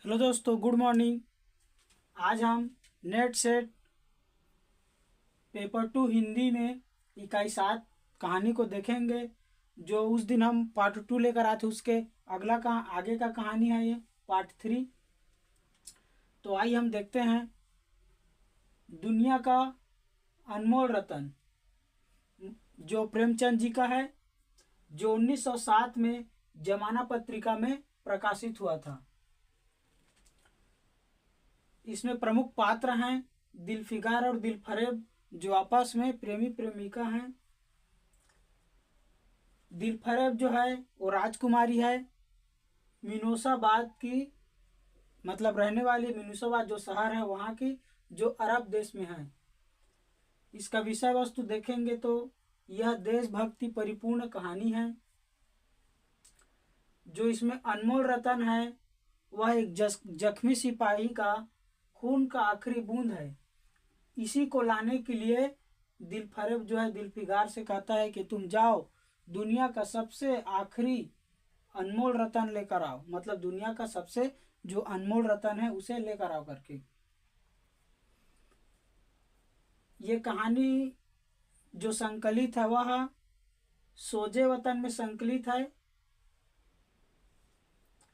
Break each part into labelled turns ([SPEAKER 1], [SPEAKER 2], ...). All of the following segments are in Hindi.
[SPEAKER 1] हेलो दोस्तों, गुड मॉर्निंग। आज हम नेट सेट पेपर 2 हिंदी में इकाई 7 कहानी को देखेंगे। जो उस दिन हम पार्ट 2 लेकर आए थे उसके अगला आगे का कहानी है ये पार्ट 3। तो आइए हम देखते हैं। दुनिया का अनमोल रतन जो प्रेमचंद जी का है, जो 1907 में जमाना पत्रिका में प्रकाशित हुआ था। इसमें प्रमुख पात्र हैं दिलफिगार और दिलफरेब, जो आपस में प्रेमी प्रेमिका हैं। दिलफरेब जो है वो राजकुमारी है, मिनोसाबाद की, मतलब रहने वाली मिनोसाबाद जो शहर है वहाँ की, जो अरब देश में है। इसका विषय वस्तु देखेंगे तो यह देशभक्ति परिपूर्ण कहानी है। जो इसमें अनमोल रतन है वह एक जख्मी सिपाही का खून का आखिरी बूंद है। इसी को लाने के लिए दिलफरेब जो है दिलफिगार से कहता है कि तुम जाओ दुनिया का सबसे आखिरी अनमोल रतन लेकर आओ, मतलब दुनिया का सबसे जो अनमोल रतन है उसे लेकर आओ करके। ये कहानी जो संकलित है वह सोजे वतन में संकलित है।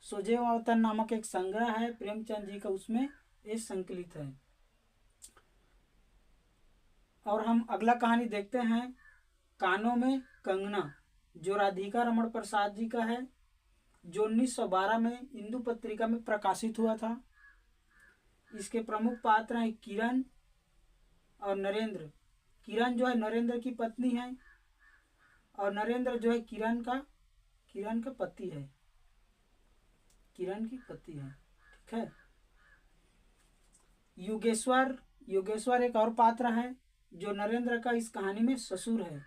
[SPEAKER 1] सोजे वतन नामक एक संग्रह है प्रेमचंद जी का, उसमें ये संकलित है। और हम अगला कहानी देखते हैं, कानों में कंगना, जो राधिका रमण प्रसाद जी का है, जो 1912 में हिंदू पत्रिका में प्रकाशित हुआ था। इसके प्रमुख पात्र हैं किरण और नरेंद्र। किरण जो है नरेंद्र की पत्नी है और नरेंद्र जो है किरण का पति है, किरण की पति है। ठीक है। योगेश्वर एक और पात्र है जो नरेंद्र का इस कहानी में ससुर है।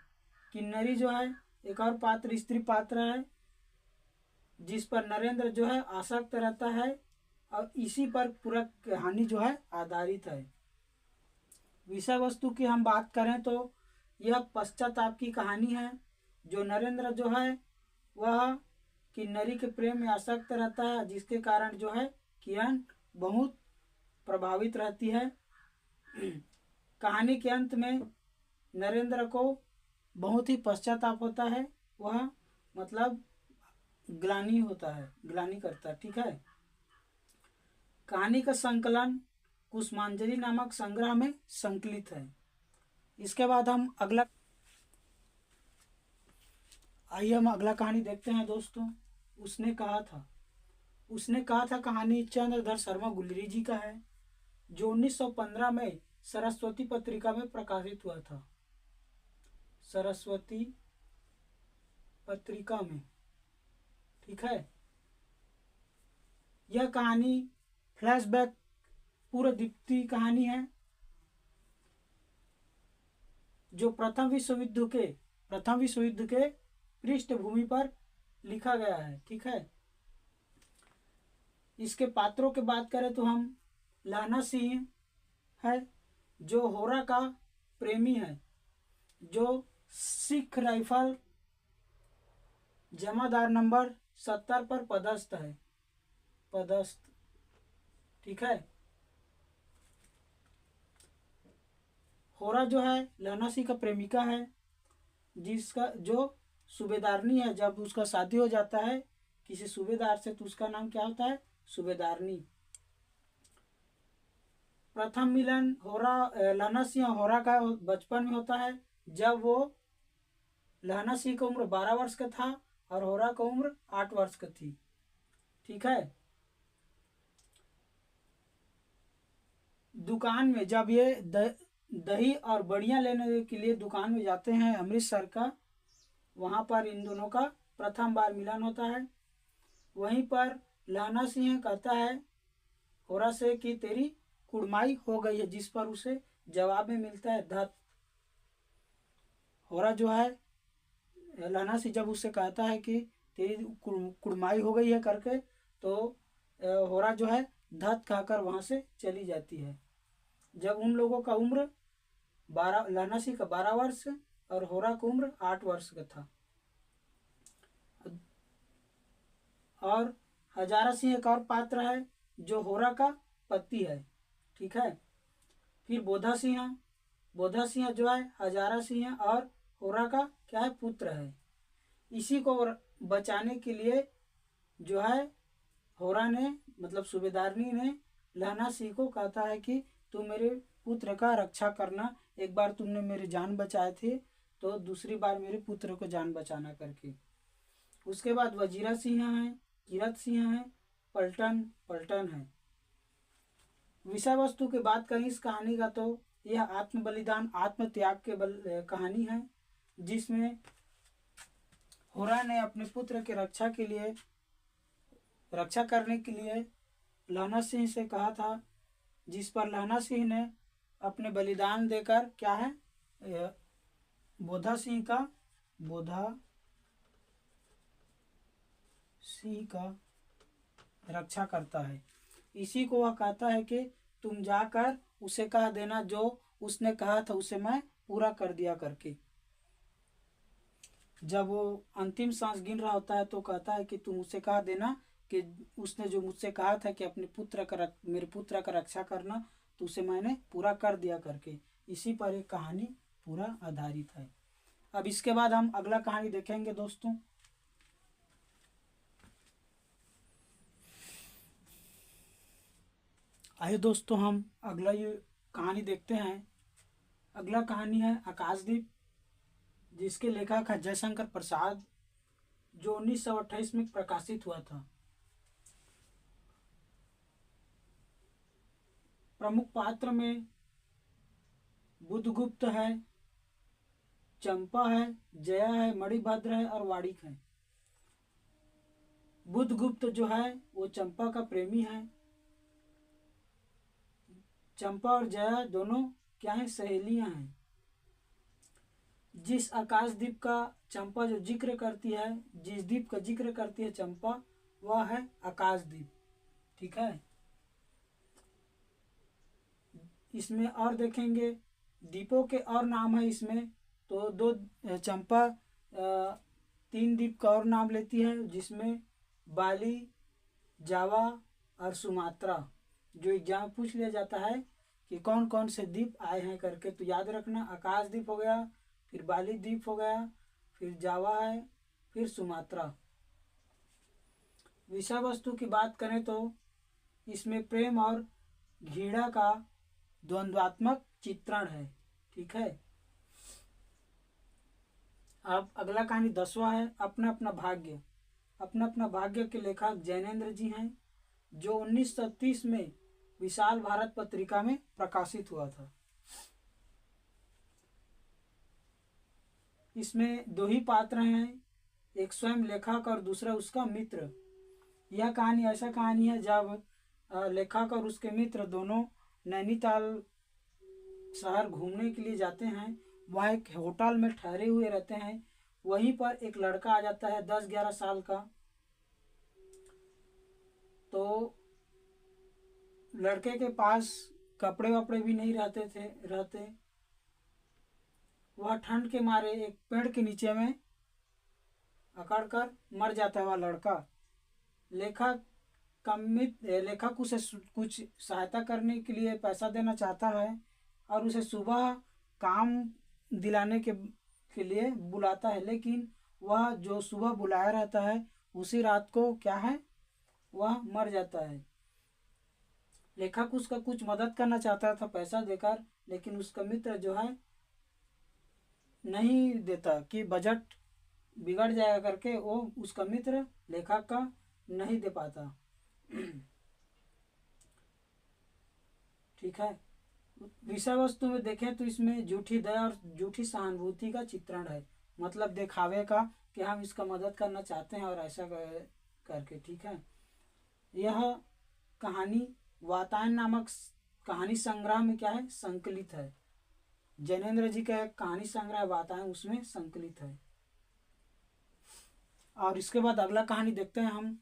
[SPEAKER 1] किन्नरी जो है एक और पात्र, स्त्री पात्र है, जिस पर नरेंद्र जो है आसक्त रहता है और इसी पर पूरा कहानी जो है आधारित है। विषय वस्तु की हम बात करें तो यह पश्चाताप की कहानी है। जो नरेंद्र जो है वह किन्नरी के प्रेम में आसक्त रहता है, जिसके कारण जो है किरण बहुत प्रभावित रहती है। कहानी के अंत में नरेंद्र को बहुत ही पश्चाताप होता है, वह मतलब ग्लानि होता है, ग्लानि करता है। ठीक है। कहानी का संकलन कुसुमांजलि नामक संग्रह में संकलित है। इसके बाद हम अगला कहानी देखते हैं दोस्तों। उसने कहा था कहानी चंद्रधर शर्मा गुलरी जी का है, जो 1915 में सरस्वती पत्रिका में प्रकाशित हुआ था। सरस्वती पत्रिका में। ठीक है। यह कहानी फ्लैशबैक पूर्व दीप्ति कहानी है, जो प्रथम विश्व युद्ध के पृष्ठभूमि पर लिखा गया है। ठीक है। इसके पात्रों की बात करें तो हम लहना सिंह है, जो होरा का प्रेमी है, जो सिख राइफल जमादार नंबर 70 पर पदस्थ। ठीक है। होरा जो है लहना सिंह का प्रेमिका है, जिसका जो सूबेदारनी है। जब उसका शादी हो जाता है किसी सूबेदार से तो उसका नाम क्या होता है? सूबेदारनी। प्रथम मिलन लहना सिंह होरा का बचपन में होता है, जब वो लहना सिंह की उम्र 12 वर्ष का था और होरा की उम्र 8 वर्ष का थी। ठीक है। दुकान में जब ये दही और बड़ियाँ लेने के लिए दुकान में जाते हैं अमृतसर का, वहाँ पर इन दोनों का प्रथम बार मिलन होता है। वहीं पर लहना सिंह कहता है होरा से कि तेरी कुड़माई हो गई है, जिस पर उसे जवाब में मिलता है धत। होरा जो है लहना सिंह जब उससे कहता है कि तेरी कुड़माई हो गई है करके, तो होरा जो है धत कहकर वहाँ से चली जाती है। जब उन लोगों का उम्र लहना सिंह का 12 वर्ष और होरा की उम्र 8 वर्ष का था। और हजारा सिंह एक और पात्र है, जो होरा का पति है, ठीक है। फिर बोधा सिंह, बोधा सिंह जो है हजारा सिंह और होरा का क्या है, पुत्र है। इसी को बचाने के लिए जो है होरा ने मतलब सूबेदारनी ने लहना सिंह को कहता है कि तुम मेरे पुत्र का रक्षा करना, एक बार तुमने मेरी जान बचाए थे तो दूसरी बार मेरे पुत्र को जान बचाना करके। उसके बाद वजीरा सिंह है, किरत सिंह है, पलटन पलटन है। विषय वस्तु की बात करें इस कहानी का तो यह आत्म बलिदान आत्म त्याग के कहानी है, जिसमें होरा ने अपने पुत्र के रक्षा करने के लिए लहना सिंह से कहा था, जिस पर लहना सिंह ने अपने बलिदान देकर क्या है बोधा सिंह का रक्षा करता है। इसी को वह कहता है कि तुम जाकर उसे कह देना जो उसने कहा था उसे मैं पूरा कर दिया करके। जब वो अंतिम सांस गिन रहा होता है तो कहता है कि तुम उसे कह देना कि उसने जो मुझसे कहा था कि मेरे पुत्र का रक्षा करना, तो उसे मैंने पूरा कर दिया करके। इसी पर एक कहानी पूरा आधारित है। अब इसके बाद हम अगला कहानी देखेंगे दोस्तों। आइए दोस्तों हम अगला ये कहानी देखते हैं। अगला कहानी है आकाशदीप, जिसके लेखक है जयशंकर प्रसाद, जो 1928 में प्रकाशित हुआ था। प्रमुख पात्र में बुद्धगुप्त है, चंपा है, जया है, मणिभद्र है और वाड़िक है। बुद्धगुप्त जो है वो चंपा का प्रेमी है। चंपा और जया दोनों क्या है, सहेलियां हैं। जिस आकाशदीप का चंपा जो जिक्र करती है, जिस द्वीप का जिक्र करती है चंपा, वह है आकाशदीप, ठीक है। इसमें और देखेंगे द्वीपों के और नाम है इसमें, तो दो चंपा 3 द्वीप का और नाम लेती है, जिसमें बाली, जावा और सुमात्रा। जो एग्जाम पूछ लिया जाता है कि कौन कौन से द्वीप आए हैं करके, तो याद रखना आकाशदीप हो गया, फिर बाली द्वीप हो गया, फिर जावा है, फिर सुमात्रा। विषय वस्तु की बात करें तो इसमें प्रेम और घृणा का द्वंद्वात्मक चित्रण है, ठीक है। अब अगला कहानी 10वां है अपना अपना भाग्य। अपना अपना भाग्य के लेखक जैनेन्द्र जी हैं, जो 1930 में विशाल भारत पत्रिका में प्रकाशित हुआ था। इसमें 2 ही पात्र हैं, एक स्वयं लेखक और दूसरा उसका मित्र। यह कहानी ऐसा कहानी है जब लेखक और उसके मित्र दोनों नैनीताल शहर घूमने के लिए जाते हैं। वहाँ एक होटल में ठहरे हुए रहते हैं। वहीं पर एक लड़का आ जाता है 10-11 साल का। तो लड़के के पास कपड़े वपड़े भी नहीं रहते। वह ठंड के मारे एक पेड़ के नीचे में अकड़ कर मर जाता है वह लड़का। लेखक उसे कुछ सहायता करने के लिए पैसा देना चाहता है और उसे सुबह काम दिलाने के लिए बुलाता है, लेकिन वह जो सुबह बुलाया रहता है उसी रात को क्या है, वह मर जाता है। लेखक उसका कुछ मदद करना चाहता था पैसा देकर, लेकिन उसका मित्र जो है नहीं देता कि बजट बिगड़ जाएगा करके, वो उसका मित्र लेखक का नहीं दे पाता, ठीक है। विषय वस्तु में देखें तो इसमें झूठी दया और झूठी सहानुभूति का चित्रण है, मतलब दिखावे का कि हम इसका मदद करना चाहते हैं और ऐसा करके, ठीक है। यह कहानी वातायन नामक कहानी संग्रह में क्या है, संकलित है। जैनेन्द्र जी का एक कहानी संग्रह वातायन उसमें संकलित है। और इसके बाद अगला कहानी देखते हैं हम